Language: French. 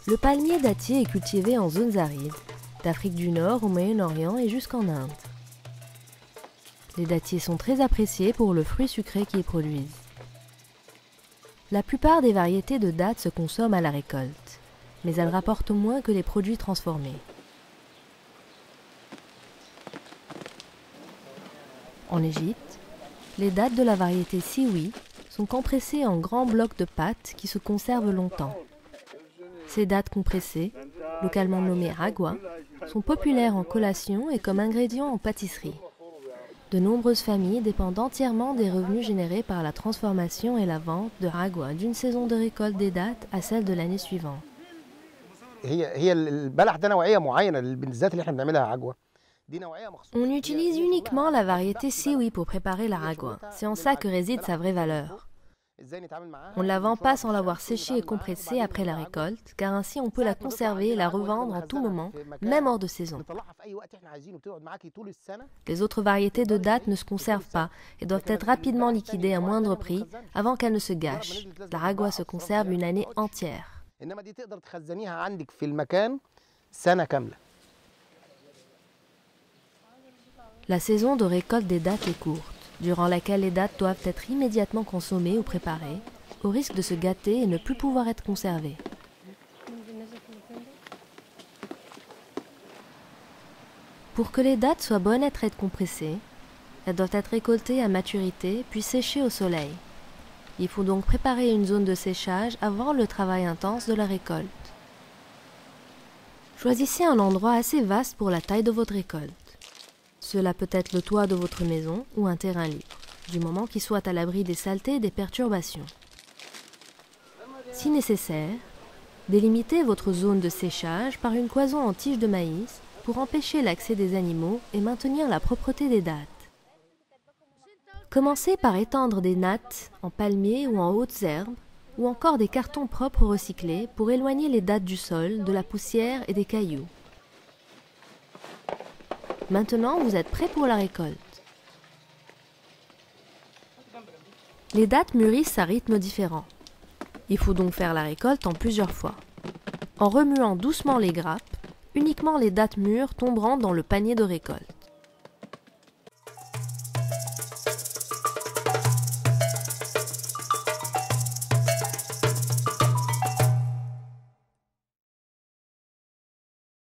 Le palmier dattier est cultivé en zones arides, d'Afrique du Nord au Moyen-Orient et jusqu'en Inde. Les dattiers sont très appréciés pour le fruit sucré qu'ils produisent. La plupart des variétés de dattes se consomment à la récolte, mais elles rapportent moins que les produits transformés. En Égypte, les dattes de la variété Siwi sont compressées en grands blocs de pâte qui se conservent longtemps. Ces dattes compressées, localement nommées ragwa, sont populaires en collation et comme ingrédient en pâtisserie. De nombreuses familles dépendent entièrement des revenus générés par la transformation et la vente de ragwa d'une saison de récolte des dattes à celle de l'année suivante. On utilise uniquement la variété Siwi pour préparer la ragwa. C'est en ça que réside sa vraie valeur. On ne la vend pas sans l'avoir séchée et compressée après la récolte, car ainsi on peut la conserver et la revendre en tout moment, même hors de saison. Les autres variétés de dattes ne se conservent pas et doivent être rapidement liquidées à moindre prix avant qu'elles ne se gâchent. La ragwa se conserve une année entière. La saison de récolte des dattes est courte, durant laquelle les dattes doivent être immédiatement consommées ou préparées, au risque de se gâter et ne plus pouvoir être conservées. Pour que les dattes soient bonnes à être compressées, elles doivent être récoltées à maturité puis séchées au soleil. Il faut donc préparer une zone de séchage avant le travail intense de la récolte. Choisissez un endroit assez vaste pour la taille de votre récolte. Cela peut être le toit de votre maison ou un terrain libre, du moment qu'il soit à l'abri des saletés et des perturbations. Si nécessaire, délimitez votre zone de séchage par une cloison en tige de maïs pour empêcher l'accès des animaux et maintenir la propreté des dattes. Commencez par étendre des nattes en palmier ou en hautes herbes, ou encore des cartons propres recyclés pour éloigner les dattes du sol, de la poussière et des cailloux. Maintenant, vous êtes prêt pour la récolte. Les dattes mûrissent à rythme différent. Il faut donc faire la récolte en plusieurs fois. En remuant doucement les grappes, uniquement les dattes mûres tomberont dans le panier de récolte.